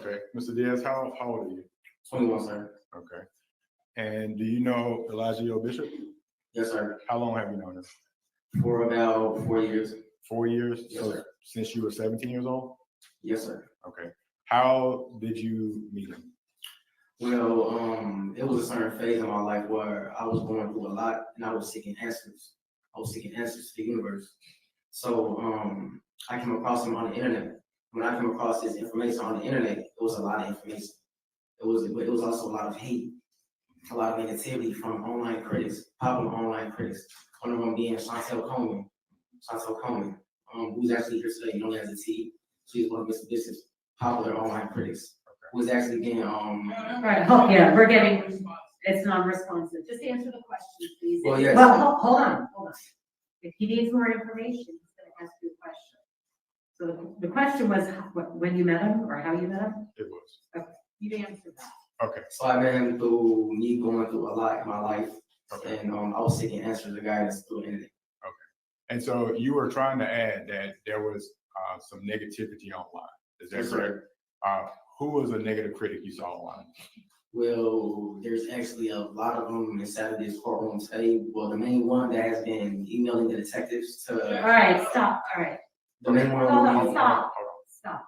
Okay. Mr. Diaz, how old are you? 21, sir. Okay. And do you know Elijah Bishop? Yes, sir. How long have you known him? For about 4 years. 4 years? Yes, So sir. since you were 17 years old? Yes, sir. Okay. How did you meet him? Well, it was a certain phase in my life where I was going through a lot and I was seeking answers. I was seeking answers to the universe. So I came across him on the internet. When I came across this information on the internet, it was a lot of information. It was also a lot of hate, a lot of negativity from online critics, popular online critics. One of them being Chantel Coleman, who's actually here today, known as a T. She's one of Mr. Bishop's popular online critics. Who's actually being Right, yeah, we're getting, it's non-responsive. Just answer the question, please. Well, yes. Well, hold on. If he needs more information, he's gonna ask you a question. So the question was when you met him or how you met him? It was. Okay, you answered that. Okay. So I met him through me going through a lot in my life, Okay. and I was seeking answers and guidance through the internet. Okay. And so you were trying to add that there was some negativity online. Is that Yes, correct? sir. Who was a negative critic you saw online? Well, there's actually a lot of them inside of this courtroom today. Well, the main one that has been emailing the detectives to. All right, stop, all right. The main one. Hold on, will be- stop. Hold Stop.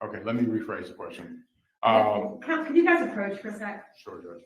on. Okay, let me rephrase the question. Can you guys approach for a sec? Sure, Judge.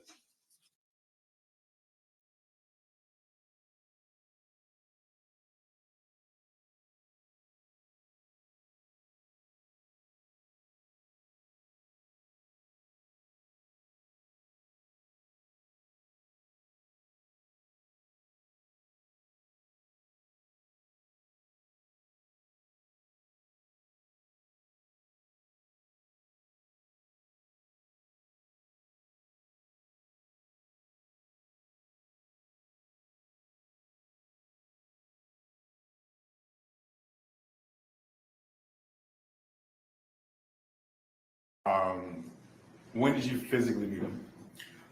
When did you physically meet him?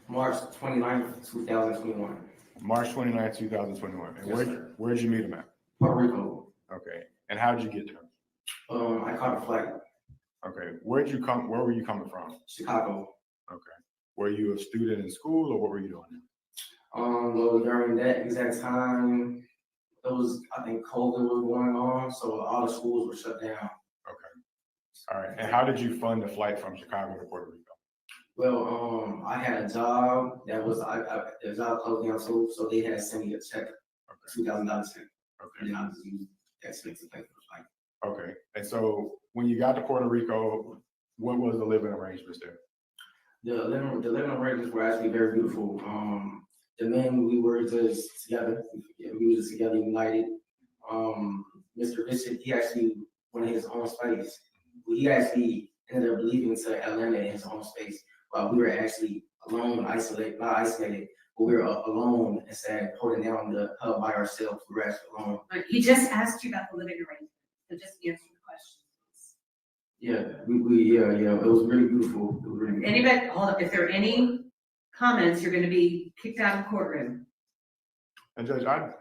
March 29th, 2021. March 29th, 2021. And Yes, sir. where'd you meet him at? Puerto Rico. Okay. And how did you get there? I caught a flight. Okay. Where were you coming from? Chicago. Okay. Were you a student in school or what were you doing? Well, during that exact time, I think COVID was going on, so all the schools were shut down. Okay. All right. And how did you fund the flight from Chicago to Puerto Rico? Well, I had a job that was the job closed down too, so they had to send me a check, $2,000 check, Okay. and I just used that check to pay for the flight. Okay. And so when you got to Puerto Rico, what was the living arrangements there? The living arrangements were actually very beautiful. The men, we were just together. We were just together, united. Mr. Bishop, he actually went in his own space. He actually ended up leaving to Atlanta in his own space while we were actually alone, not isolated, but we were alone instead of holding down the hub by ourselves. We were actually alone. He just asked you about the living arrangement, so just answer the question. Yeah, it was really beautiful. It was really beautiful. Anybody, hold up, if there are any comments, you're gonna be kicked out of the courtroom. And Judge, I'm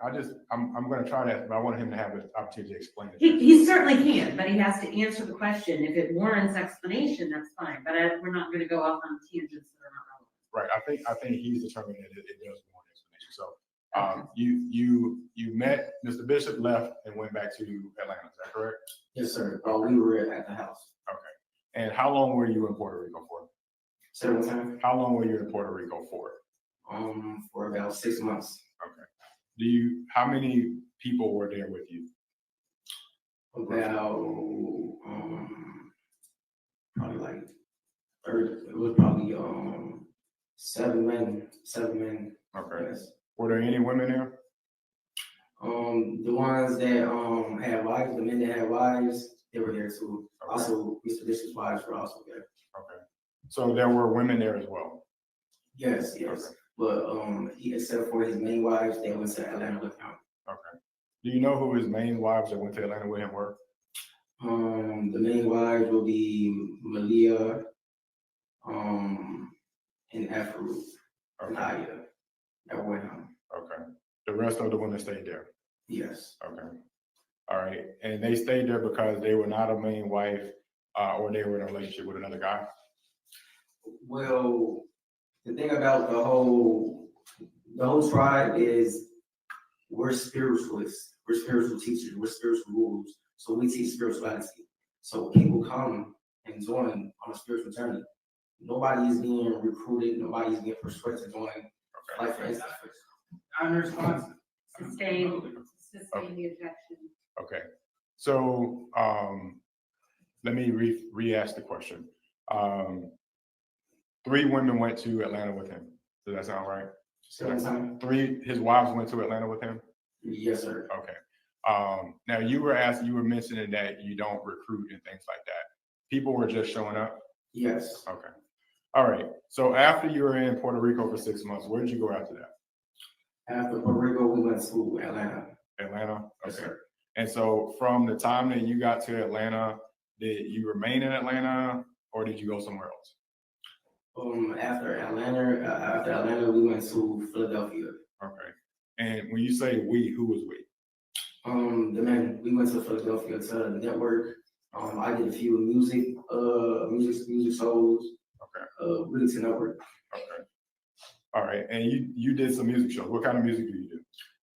going to try that, but I want him to have an opportunity to explain it. He certainly can, but he has to answer the question. If it warrants explanation, that's fine, but we're not gonna go off on tangents that are not relevant. Right. I think he's determined that it does want explanation. So you met Mr. Bishop, left and went back to Atlanta. Is that correct? Yes, sir. We were at the house. Okay. And how long were you in Puerto Rico for? Several times. How long were you in Puerto Rico for? For about 6 months. Okay. How many people were there with you? About probably like 30. It was probably 7 men. Okay. Yes. Were there any women there? The ones that had wives, the men that had wives, they were there too. Okay. Also, Mr. Bishop's wives were also there. Okay. So there were women there as well. Yes. Okay. But except for his main wives, they went to Atlanta with him. Okay. Do you know who his main wives that went to Atlanta with him were? The main wives will be Malia, and Afro, Okay. Naya, that were with him. Okay. The rest of the women stayed there. Yes. Okay. All right. And they stayed there because they were not a main wife or they were in a relationship with another guy? Well, the thing about the whole tribe is we're spiritualists, we're spiritual teachers, we're spiritual gurus. So we teach spirituality. So people come and join on a spiritual journey. Nobody is being recruited, nobody is being persuaded to join. Like for instance, I'm responsive. Sustain the objection. Okay, so let me re-ask the question. 3 women went to Atlanta with him. Does that sound right? same time. 3, his wives went to Atlanta with him? Yes, sir. Okay. Now you were mentioning that you don't recruit and things like that. People were just showing up? Yes. Okay. All right. So after you were in Puerto Rico for 6 months, where did you go after that? After Puerto Rico, we went to Atlanta. Atlanta? Yes, Okay. sir. And so from the time that you got to Atlanta, did you remain in Atlanta or did you go somewhere else? After Atlanta, we went to Philadelphia. Okay. And when you say we, who was we? The men, we went to Philadelphia to network. I did a few music shows. Okay. Really to network. Okay. All right. And you did some music shows. What kind of music do you do?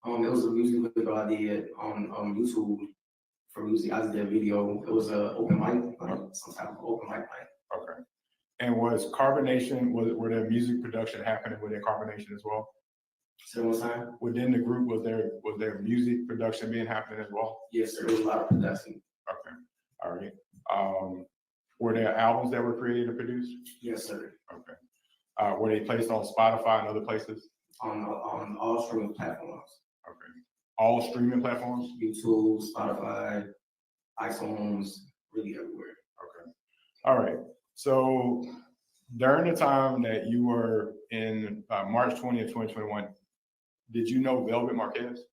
It was a music video I did on YouTube for music. I did a video. It was an open mic, some type of open mic night. Okay. And was Carbonation, were there music production happening within Carbonation as well? So one time? Within the group, was there music production being happening as well? Yes, sir. There was a lot of production. Okay. All right. Were there albums that were created and produced? Yes, sir. Okay. Were they placed on Spotify and other places? On all streaming platforms. Okay. All streaming platforms? YouTube, Spotify, iTunes, really everywhere. Okay. All right. So during the time that you were in March 20th, 2021, did you know Velvet Marquez?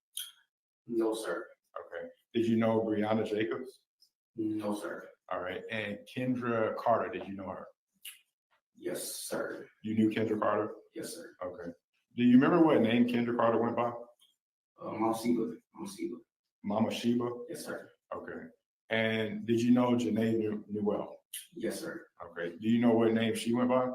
No, sir. Okay. Did you know Brianna Jacobs? No, sir. All right. And Kendra Carter, did you know her? Yes, sir. You knew Kendra Carter? Yes, sir. Okay. Do you remember what name Kendra Carter went by? Mama Sheba. Mama Sheba? Yes, sir. Okay. And did you know Janae Newell? Yes, sir. Okay. Do you know what name she went by?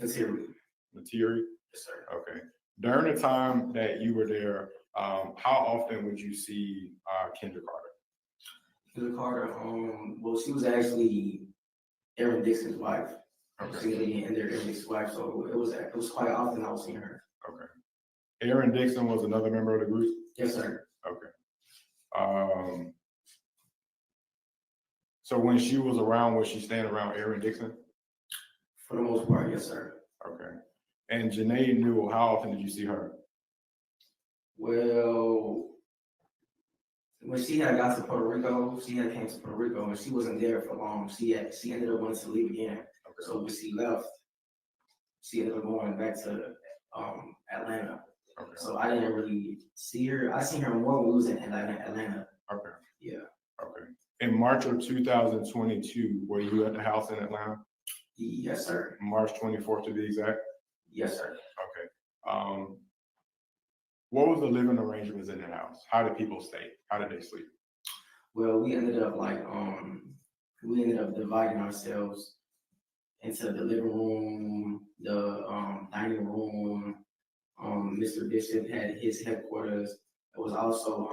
Nateri. Nateri? Yes, sir. Okay. During the time that you were there, how often would you see Kendra Carter? Kendra Carter, well, she was actually Aaron Dixon's wife. Okay. She was and Aaron Dixon's wife, so it was quite often I was seeing her. Okay. Aaron Dixon was another member of the group? Yes, sir. Okay. So when she was around, was she staying around Aaron Dixon? For the most part, yes, sir. Okay. And Janae Newell, how often did you see her? Well, when she had got to Puerto Rico, she had came to Puerto Rico and she wasn't there for long. She ended up wanting to leave again. Okay. So when she left, she ended up going back to Atlanta. Okay. So I didn't really see her. I seen her more when we was in Atlanta. Okay. Yeah. Okay. In March of 2022, were you at the house in Atlanta? Yes, sir. March 24th to be exact? Yes, sir. Okay. What was the living arrangements in the house? How did people stay? How did they sleep? Well, we ended up dividing ourselves into the living room, the dining room. Mr. Bishop had his headquarters. There was also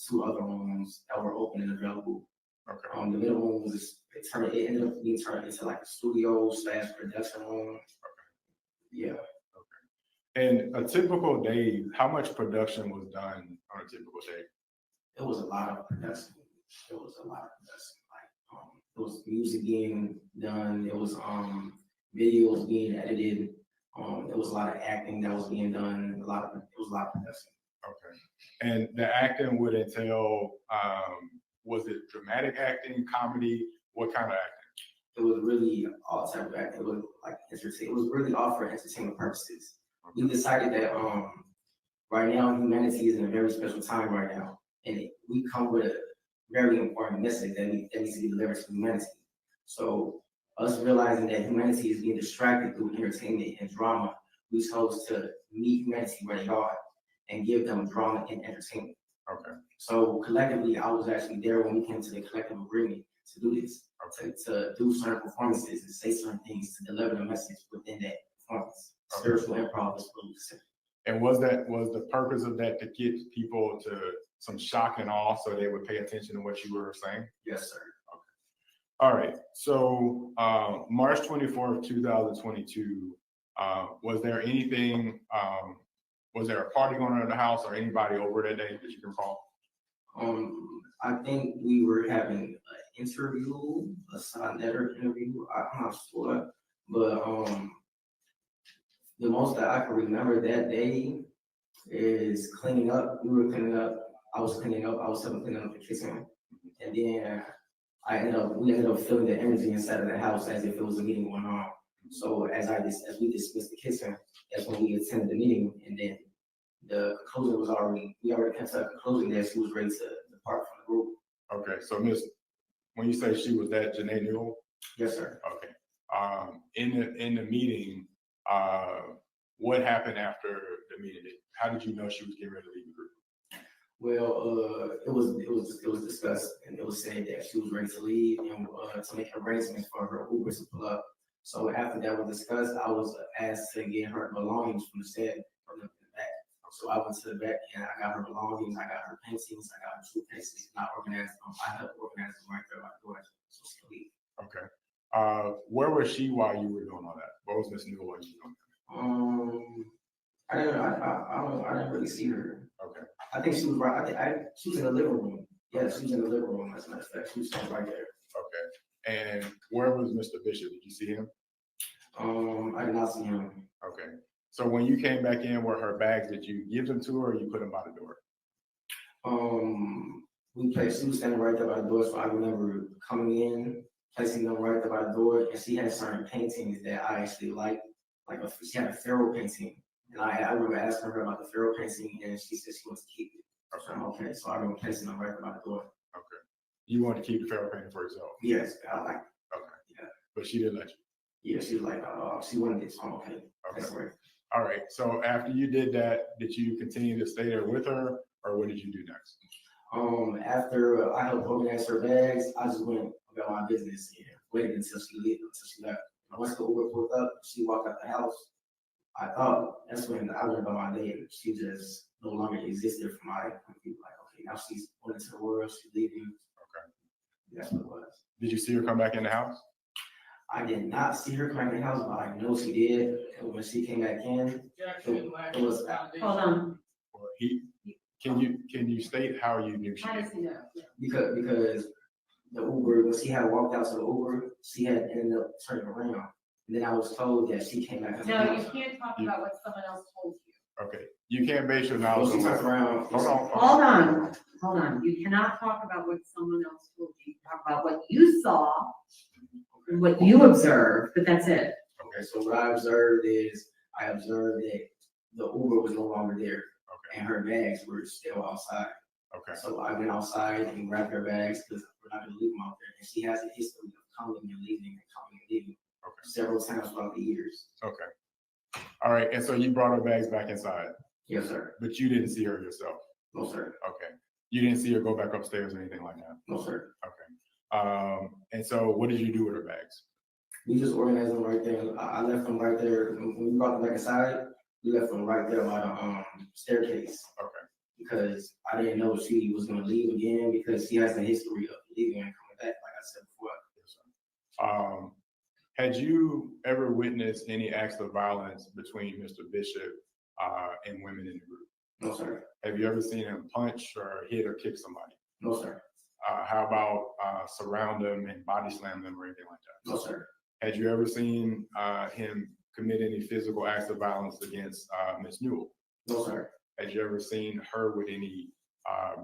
2 other rooms that were open and available. Okay. The middle room it ended up being turned into like a studio / production room. Okay. Yeah. And a typical day, how much production was done on a typical day? It was a lot of production. Like it was music being done. It was videos being edited. There was a lot of acting that was being done. It was a lot of production. Okay. And the acting would entail, was it dramatic acting, comedy? What kind of acting? It was really all type of acting. It was like it was really all for entertainment purposes. We decided that right now humanity is in a very special time right now, and we come with a very important message that needs to be delivered to humanity. So us realizing that humanity is being distracted through entertainment and drama, we chose to meet humanity where they are and give them drama and entertainment. Okay. So collectively, I was actually there when we came to the collective agreement to do this, Okay. to do certain performances and say certain things to deliver the message within that performance. Okay. Spiritual improv is what we say. And was the purpose of that to get people to some shock and awe so they would pay attention to what you were saying? Yes, sir. All right. So March 24th, 2022, was there anything, was there a party going on at the house or anybody over that day that you can recall? I think we were having an interview, a side letter interview. I'm not sure, but the most that I can remember that day is cleaning up. We were cleaning up. I was cleaning up. I was helping clean up the kitchen, and then we ended up feeling the energy inside of the house as if it was a meeting going on. So as we dismissed the kitchen, that's when we attended the meeting, and then the conclusion was we already came to a conclusion that she was ready to depart from the group. Okay. So when you say she was that Janae Newell? Yes, sir. Okay. In the meeting, what happened after the meeting? How did you know she was getting ready to leave the group? Well, it was discussed, and it was said that she was ready to leave and to make arrangements for her Uber to pull up. So after that was discussed, I was asked to get her belongings from the set from the back. So I went to the back and I got her belongings, I got her paintings, I got her suitcases, and I organized them. I helped organize them right there by the door, so she could leave. Okay. Where was she while you were doing all that? What was Miss Newell while you were doing I didn't really see her. that? Okay. I think she was right. She was in the living room. Yeah, she was in the living room. As a matter of fact, she was standing right there. Okay. And where was Mr. Bishop? Did you see him? I did not see him. Okay. So when you came back in with her bags, did you give them to her or you put them by the door? She was standing right there by the door, so I remember coming in, placing them right there by the door, and she had certain paintings that I actually liked. She had a Pharaoh painting, and I remember asking her about the Pharaoh painting, and she said she wants to keep it. Okay. Okay, so I remember placing them right there by the door. Okay. You wanted to keep the Pharaoh painting for yourself? Yes, I like it. Okay. Yeah. But she didn't let you? Yeah, she was like, she wanted it, so I'm okay. Okay. That's right. All right. So after you did that, did you continue to stay there with her or what did you do next? After I helped organize her bags, I just went about my business and waited until she left. Once the Uber pulled up, she walked out the house. I thought that's when I went about my day. She just no longer existed for my computer. Like, okay, now she's going into the world, she's leaving. Okay. That's what it was. Did you see her come back in the house? I did not see her come back in the house, but I know she did. And when she came back in, it was Hold on. Or can you state how you knew she How did? does he know? Yeah. because the Uber, when she had walked out to the Uber, she had ended up turning around. And then I was told that she came back. No, you can't talk about what someone else told you. Okay. You can't base your Well, knowledge she on turned what. around. Hold on. You cannot talk about what someone else told you. Talk about what you saw, and what you observed, but that's it. Okay, so what I observed that the Uber was no longer there. Okay. And her bags were still outside. Okay. So I went outside and grabbed her bags because we're not going to leave them out there. And she has a history of coming and leaving and coming and leaving. Okay. Several times throughout the years. Okay. All right. And so you brought her bags back inside, Yes, sir. but you didn't see her yourself. No, sir. Okay. You didn't see her go back upstairs or anything like that. No, sir. Okay. And so what did you do with her bags? We just organized them right there. I left them right there. When we brought them back inside, we left them right there by the staircase. Okay. Because I didn't know she was going to leave again because she has a history of leaving and coming back, like I said before. Yes, sir. Had you ever witnessed any acts of violence between Mr. Bishop and women in the group? No, sir. Have you ever seen him punch or hit or kick somebody? No, sir. How about surround them and body slam them or anything like that? No, sir. Had you ever seen him commit any physical acts of violence against Ms. Newell? No, sir. Had you ever seen her with any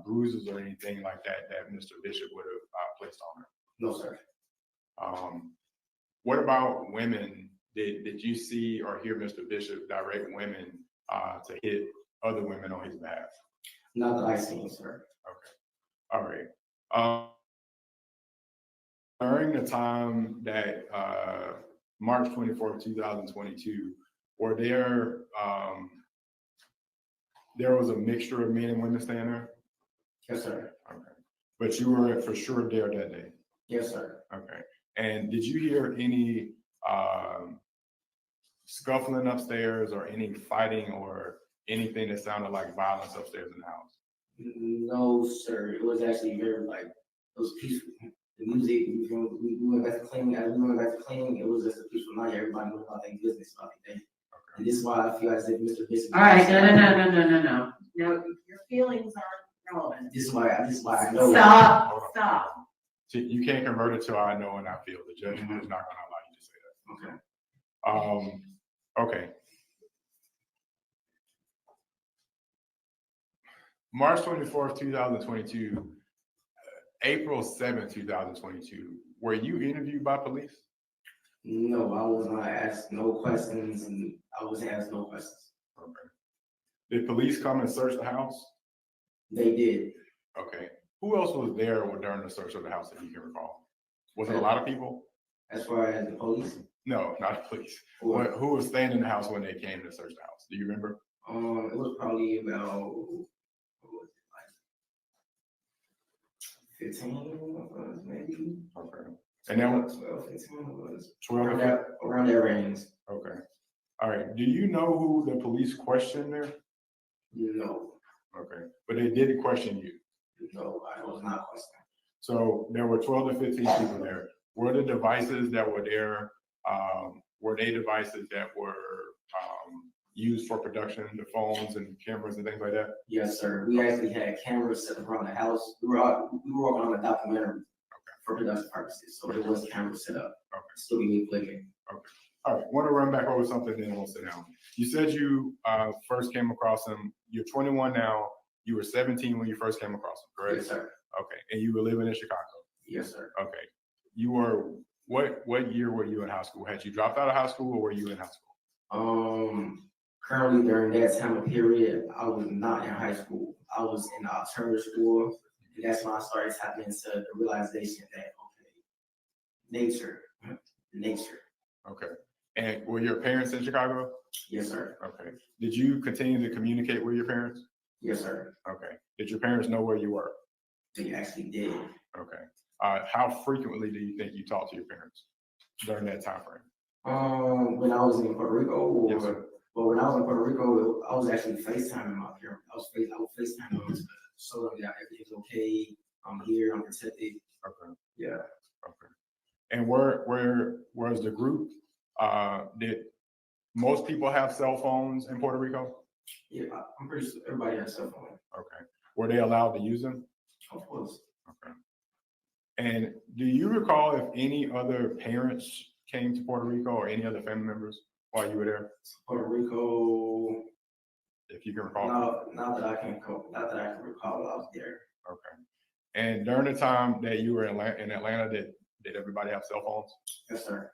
bruises or anything like that that Mr. Bishop would have placed on her? No, sir. What about women? Did you see or hear Mr. Bishop direct women to hit other women on his behalf? Not that I've seen, sir. Okay. All right. During the time that March 24th, 2022, were there was a mixture of men and women staying there? Yes, sir. Okay. But you were for sure there that day? Yes, sir. Okay. And did you hear any scuffling upstairs or any fighting or anything that sounded like violence upstairs in the house? No, sir. It was actually very like, it was peaceful. The music, we went back to cleaning. As we went back to cleaning, it was just a peaceful night. Everybody went about their business, about their day. Okay. And this is why I feel as if Mr. Bishop. All right, no. No, your feelings aren't relevant. This is why I know. Stop. See, you can't convert it to I know and I feel. The judge is not going to allow you to say that. Okay. Okay. March 24th, 2022, April 7th, 2022. Were you interviewed by police? No, I was not asked no questions, and I was asked no questions. Okay. Did police come and search the house? They did. Okay. Who else was there during the search of the house, if you can recall? Was it a lot of people? As far as the police, No, not the police. or, Who was staying in the house when they came to search the house? Do you remember? it was probably about, what was it, like 15 of us, maybe. Okay. And then 12, 15 of us. 12. Around that range. Okay. All right. Do you know who the police questioned there? No, Okay. But they did question you. no, I was not questioned. So there were 12 to 15 people there. Were the devices that were there, were they devices that were used for production, the phones and cameras and things like that? Yes, sir. We actually had cameras set around the house. We were working on a documentary for production purposes, so there was cameras set up. Okay. Still be clicking. All right. Want to run back over something, then we'll sit down. You said you first came across them. You're 21 now. You were 17 when you first came across them, correct? Yes, sir. Okay. And you were living in Chicago. Yes, sir. Okay. You were, what year were you in high school? Had you dropped out of high school or were you in high school? Currently during that time of period, I was not in high school. I was in alternative school, and that's when I started tapping into the realization that, nature. Okay. And were your parents in Chicago? Yes, sir. Okay. Did you continue to communicate with your parents? Yes, sir. Okay. Did your parents know where you were? They actually did. Okay. How frequently do you think you talked to your parents during that time frame? When I was in Puerto Rico, or Yes, sir. well, when I was in Puerto Rico, I was actually FaceTiming my parents. I was FaceTiming them to show them that everything's okay. I'm here. I'm protected. Okay. Yeah. Okay. And where was the group? Did most people have cell phones in Puerto Rico? Yeah, I'm pretty sure everybody has a cell phone. Okay. Were they allowed to use them? Of course. Okay. And do you recall if any other parents came to Puerto Rico or any other family members while you were there? Puerto Rico. If you can recall. Not that I can recall while I was there. Okay. And during the time that you were in Atlanta, did everybody have cell phones? Yes, sir.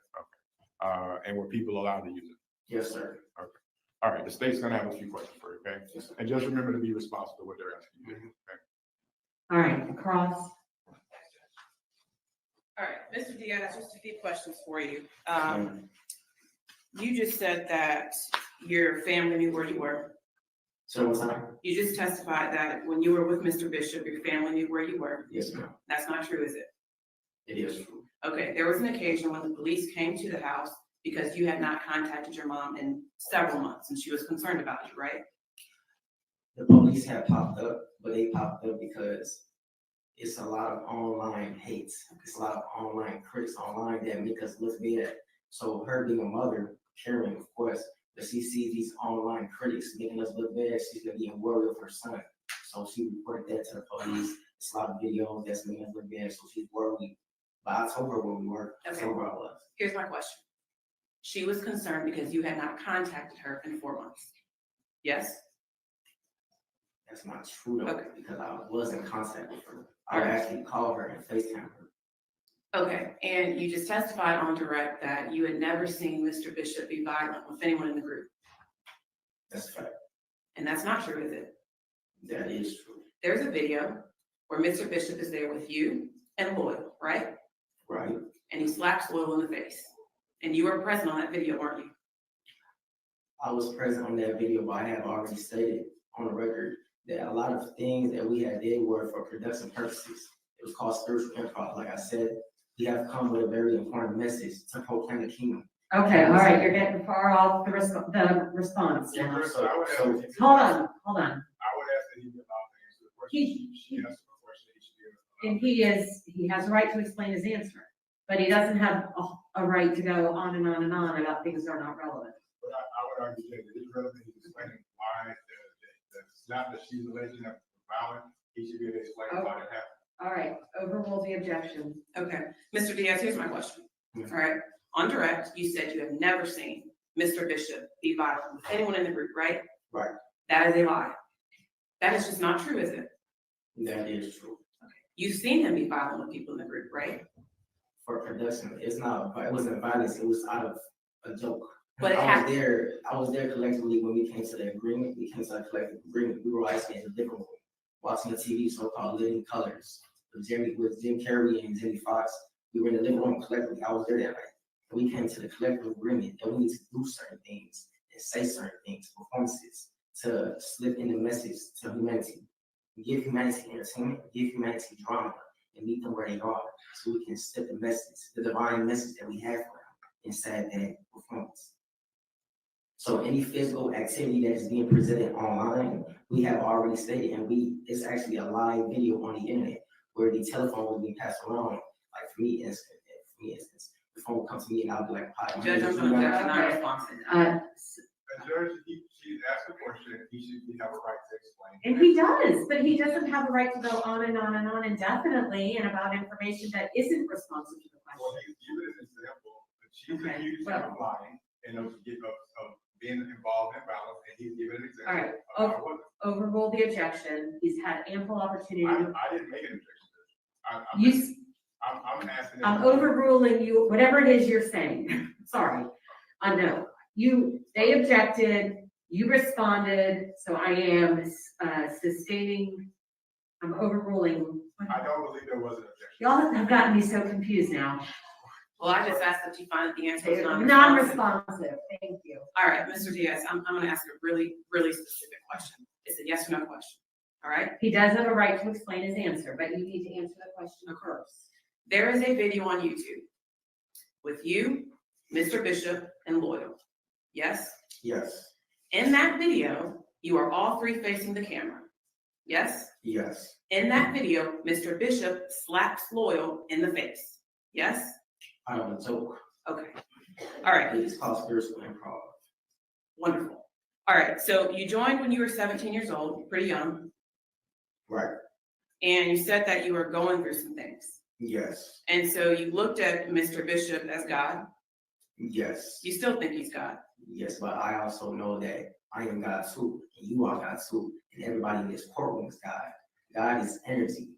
And were people allowed to use it? Yes, sir. Okay. All right. The state's gonna have a few questions for you, okay? Yes, sir. And just remember to be responsible with what they're asking you. Okay. All right, across. All right, Mr. Diaz, just a few questions for you. You just said that your family knew where you were. So what's that? You just testified that when you were with Mr. Bishop, your family knew where you were. Yes, ma'am. That's not true, is it? It is true. Okay, there was an occasion when the police came to the house because you had not contacted your mom in several months and she was concerned about you, right? The police had popped up, but they popped up because it's a lot of online hates. It's a lot of online critics online that make us look bad. So her being a mother, caring, of course, but she sees these online critics making us look bad. She's gonna be worried of her son. So she reported that to the police. It's a lot of videos that's making us look bad. So she's worried. But I told her where we were. I told her where I was. Here's my question. She was concerned because you had not contacted her in 4 months. Yes? That's not true though, Okay. because I was in contact with her. I would actually call her and FaceTime her. Okay, and you just testified on direct that you had never seen Mr. Bishop be violent with anyone in the group. That's a fact. And that's not true, is it? That is true. There's a video where Mr. Bishop is there with you and Loyal, right? Right. And he slaps Loyal in the face. And you were present on that video, weren't you? I was present on that video, but I have already stated on the record that a lot of things that we had did were for production purposes. It was called spiritual improv, like I said. We have come with a very important message to proclaim the kingdom. Okay, all right, you're getting far off the response Yeah, now. Chris, I would ask that he- Hold on. I would ask that he be allowed to answer the question. He- Yes, the question, he should be allowed. And he has a right to explain his answer, but he doesn't have a right to go on and on and on about things that are not relevant. But I would argue that it is relevant, he's explaining why the slap that she's alleging of violence, he should be able to explain why that happened. All right, overrule the objection. Okay, Mr. Diaz, here's my question. Yeah. All right, on direct, you said you have never seen Mr. Bishop be violent with anyone in the group, right? Right. That is a lie. That is just not true, is it? That is true. You've seen him be violent with people in the group, right? For production, it's not, but it wasn't violence, it was out of a joke. But it I was there collectively when we came to the agreement, we came to a collective agreement, we were actually in the living room, watching the TV so-called Living Colors, with Jim Carrey and Jimmy Fox. We were in the living room collectively, I was there that night. And we came to the collective agreement that we need to do certain things and say certain things, performances, to slip in the message to humanity. Give humanity entertainment, give humanity drama, and meet them where they are, so we can slip the message, the divine message that we have for them inside that performance. So any physical activity that is being presented online, we have already stated, and it's actually a live video on the internet where the telephone will be passed around. Like for me, instance, the phone will come to me and I'll be like, "Hi, Judge, I'm going to object, not responsive. The judge, she asked a question, he should have a right to explain. And he does, but he doesn't have a right to go on and on and on indefinitely and about information that isn't responsive to the Well, question. he give it an example, but she's Okay, accused well- of lying and of being involved in violence, and he's given an example. All right, of how it wasn't. Overrule the objection. He's had ample opportunity. I didn't make an objection. I'm asking. him- I'm overruling you, whatever it is you're saying. Sorry. I know. They objected, you responded, so I am sustaining, I'm overruling. I don't believe there was an objection. Y'all have gotten me so confused now. Well, I just asked that you find that the answer is non-responsive. Non-responsive, thank you. All right, Mr. Diaz, I'm going to ask a really, really specific question. It's a yes or no question. All right? He does have a right to explain his answer, but you need to answer the question first. There is a video on YouTube with you, Mr. Bishop, and Loyal. Yes? Yes, In that video, you are all three facing the camera. Yes? yes, In that video, Mr. Bishop slaps Loyal in the face. Yes? out of a joke. Okay. All right. It's called spiritual improv. Wonderful. All right. So you joined when you were 17 years old, pretty young, Right, and you said that you were going through some things. yes, And so you looked at Mr. Bishop as God. yes, You still think he's God. yes, but I also know that I am God too, and you are God too, and everybody in this courtroom is God. God is energy,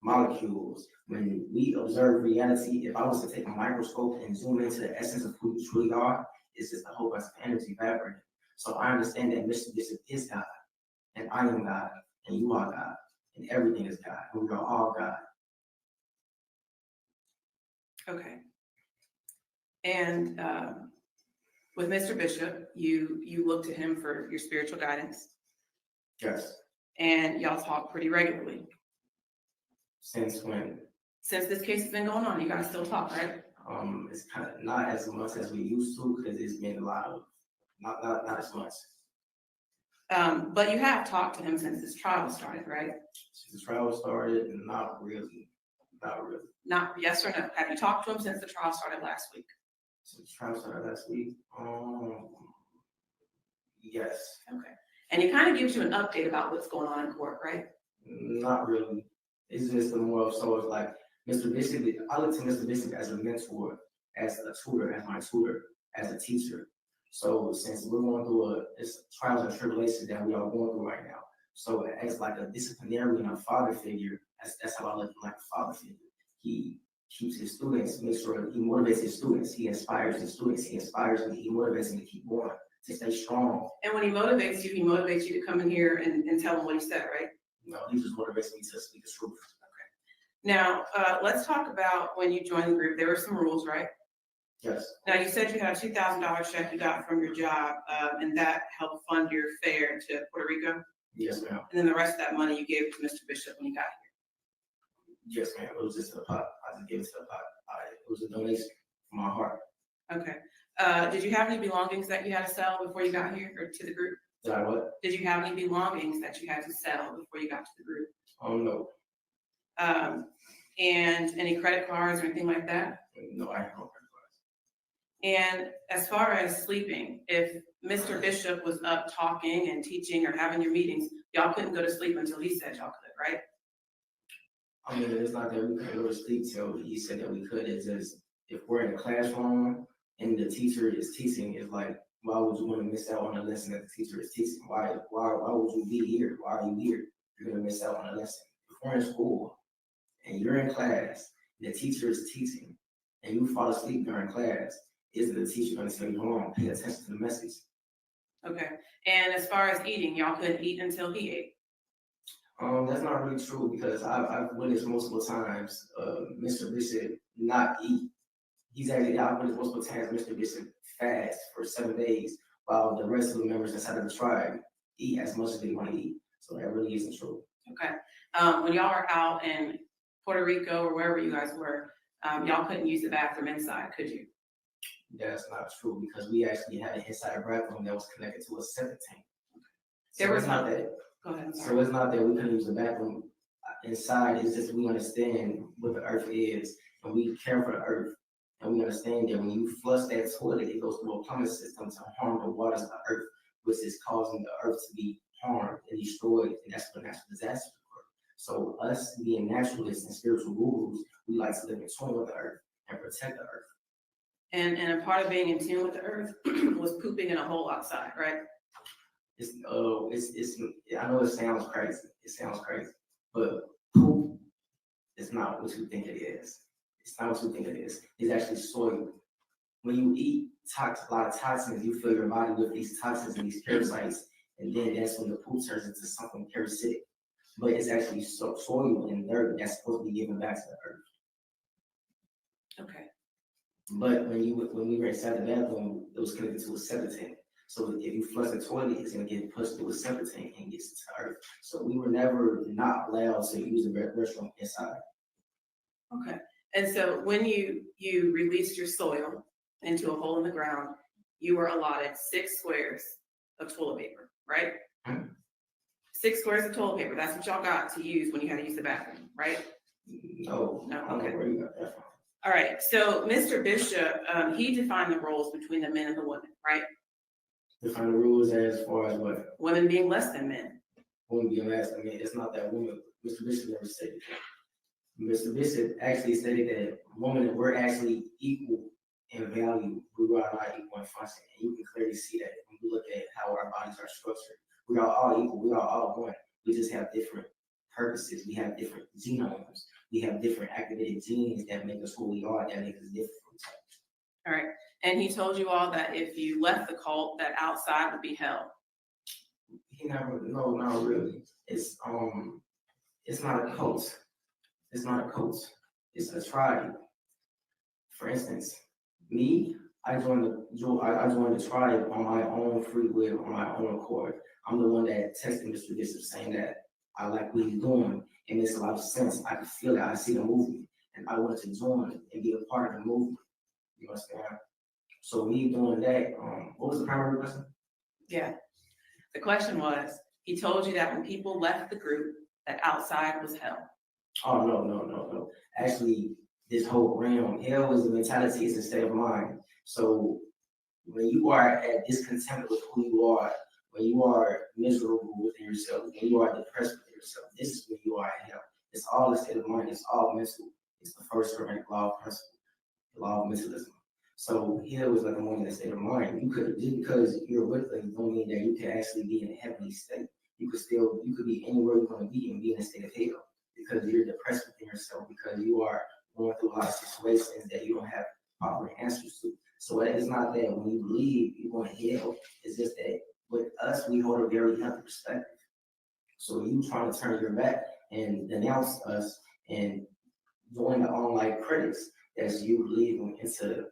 molecules. When we observe reality, if I was to take a microscope and zoom into the essence of who you truly are, it's just a whole bunch of energy vibrating. So I understand that Mr. Bishop is God, and I am God, and you are God, and everything is God, and we are all God. Okay. And with Mr. Bishop, you look to him for your spiritual guidance, Yes. and y'all talk pretty regularly. Since when? Since this case has been going on, you guys still talk, right? It's kind of not as much as we used to, because it's been a lot of, not as much. But you have talked to him since this trial started, right? Since the trial started, not really. Not yes or no. Have you talked to him since the trial started last week? Since the trial started last week, yes, Okay. And he kind of gives you an update about what's going on in court, right? not really. It's just more of so it's like Mr. Bishop. I look to Mr. Bishop as a mentor, as a tutor, as my tutor, as a teacher. So since we're going through it's trials and tribulations that we are going through right now, so as like a disciplinarian, a father figure, that's how I look like a father figure. He keeps his students, makes sure he motivates his students, he inspires his students, he inspires me, he motivates me to keep going, to stay strong. And when he motivates you to come in here and tell him what he said, right? You know, he just motivates me to speak the truth. Now, let's talk about when you joined the group. There were some rules, right? Yes, Now, you said you had a $2,000 check you got from your job, and that helped fund your fare to Puerto Rico. yes, ma'am. And then the rest of that money you gave to Mr. Bishop when you got Yes, ma'am. It was just a pot. I just gave it to the pot. It was a donation from my heart. Okay. Did you have any belongings that you had to sell before you got here or to the group? Did I what? Did you have any belongings that you had to sell before you got to the group? No. And any credit cards or anything like that? No, I have no credit And as far as sleeping, if Mr. Bishop was up talking and teaching or having your meetings, y'all couldn't go to sleep until he said y'all could, right? I mean, it's not that we couldn't go to sleep till he said that we could. It's just if we're in a classroom and the teacher is teaching, it's like, why would you want to miss out on a lesson that the teacher is teaching? Why would you be here? Why are you here? You're gonna miss out on a lesson. If we're in school and you're in class, and the teacher is teaching, and you fall asleep during class, isn't the teacher gonna tell you, hold on, pay attention to the message? Okay. And as far as eating, y'all couldn't eat until he ate. That's not really true because I've witnessed multiple times Mr. Bishop not eat. I've witnessed multiple times Mr. Bishop fast for 7 days while the rest of the members inside of the tribe eat as much as they want to eat. So that really isn't true. Okay. When y'all were out in Puerto Rico or wherever you guys were, y'all couldn't use the bathroom inside, could you? That's not true because we actually had an inside bathroom that was connected to a septic tank. There So was it's not that. Go ahead. I'm So sorry. it's not that we couldn't use the bathroom inside. It's just we understand what the earth is and we care for the earth. And we understand that when you flush that toilet, it goes through a plumbing system to harm the waters of the earth, which is causing the earth to be harmed and destroyed. And that's what natural disasters occur. So us being naturalists and spiritual gurus, we like to live in tune with the earth and protect the earth. And a part of being in tune with the earth was pooping in a hole outside, right? I know it sounds crazy, but poop is not what you think it is. It's not what you think it is. It's actually soil. When you eat a lot of toxins, you fill your body with these toxins and these parasites, and then that's when the poop turns into something parasitic. But it's actually soil and dirt that's supposed to be given back to the earth. Okay. But when we were inside the bathroom, it was connected to a septic tank. So if you flush the toilet, it's gonna get pushed through a septic tank and gets to the earth. So we were never not allowed to use the restroom inside. Okay. And so when you released your soil into a hole in the ground, you were allotted 6 squares of toilet paper, right? 6 squares of toilet paper. That's what y'all got to use when you had to use the bathroom, right? No, No, I don't know okay. where you got that from. All right. So Mr. Bishop, he defined the roles between the men and the women, right? Define the rules as far as what? Women being less than men. Women being last. I mean, it's not that woman. Mr. Bishop never said it. Mr. Bishop actually stated that women were actually equal in value. We are not equal in function. And you can clearly see that when you look at how our bodies are structured. We are all equal. We are all one. We just have different purposes. We have different genomes. We have different activated genes that make us who we are, that make us different from each other. All right. And he told you all that if you left the cult, that outside would be hell. No, not really. It's not a cult. It's not a cult. It's a tribe. For instance, me, I joined the tribe on my own free will, on my own accord. I'm the one that texted Mr. Bishop saying that I like what he's doing. It makes a lot of sense. I can feel it. I see the movement, and I wanted to join and be a part of the movement. You understand? So me doing that, what was the primary question? Yeah. The question was, he told you that when people left the group, that outside was hell. Oh, no. Actually, this whole realm, hell is a mentality, it's a state of mind. So when you are at discontent with who you are, when you are miserable within yourself, when you are depressed with yourself, this is when you are in hell. It's all a state of mind, it's all mental. It's the first Hermetic law of principle, the law of mentalism. So hell is like a more than a state of mind. You could, just because you're with them, don't mean that you can actually be in a heavenly state. You could be anywhere you want to be and be in a state of hell because you're depressed within yourself, because you are going through a lot of situations that you don't have proper answers to. So it's not that when you leave, you're going to hell. It's just that with us, we hold a very healthy perspective. So you trying to turn your back and denounce us and join the online critics, that's you leaving into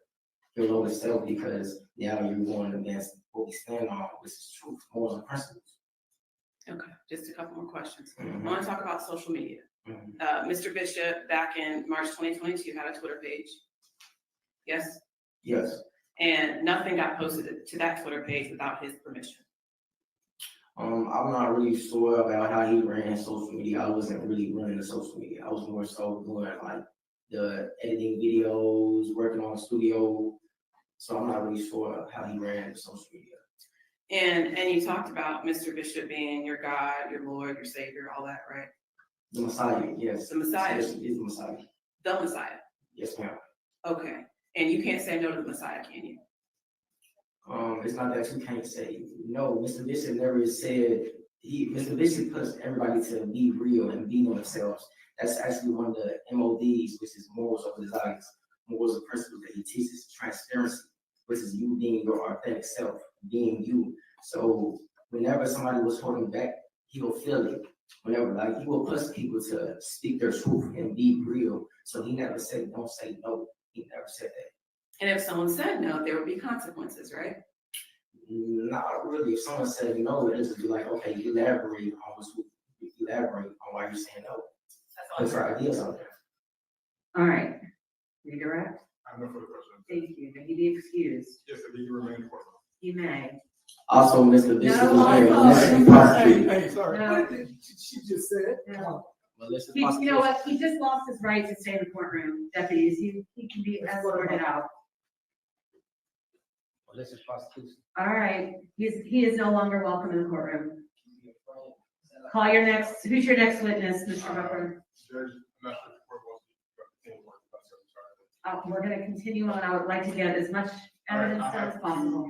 your lower self because now you're going against what we stand on, which is truth, morals, and principles. Okay, just a couple more questions. Mhm. I want to talk about social media. Mr. Bishop, back in March 2022, had a Twitter page. Yes, Yes. and nothing got posted to that Twitter page without his permission. I'm not really sure about how he ran social media. I wasn't really running the social media. I was more so doing like the editing videos, working on studio. So I'm not really sure how he ran the social media. And you talked about Mr. Bishop being your God, your Lord, your Savior, all that, right? The Messiah, yes. The Messiah. Yes, he is the Messiah. The Messiah. Yes, ma'am. Okay. And you can't say no to the Messiah, can you? It's not that you can't say no. Mr. Bishop never said Mr. Bishop puts everybody to be real and be themselves. That's actually one of the MODs, which is morals of desires, morals of principles that he teaches, transparency, which is you being your authentic self, being you. So whenever somebody was holding back, he will feel it. Whenever, like, he will push people to speak their truth and be real. So he never said, don't say no. He never said that. And if someone said no, there would be consequences, right? Not really. If someone said no, it is be like, okay, elaborate on why you're saying no. Put your ideas out there. All right. Redirect. I have no further questions. Thank you. May he be excused? Yes, if you remain in the courtroom. He may. Also, Mr. Bishop No, is here. no, Let's be no. prosecuted. Hey, sorry. No. What did she just said? No. Malicious You know prosecution. what? He just lost his right to stay in the courtroom, deputies. He can be escorted out. Malicious prosecution. All right. He is no longer welcome in the courtroom. Call your next, who's your next witness, Mr. Booker? Judge, I'm not sure if the court wants to continue on about certain charges. We're gonna continue on. I would like to get as much evidence done as possible.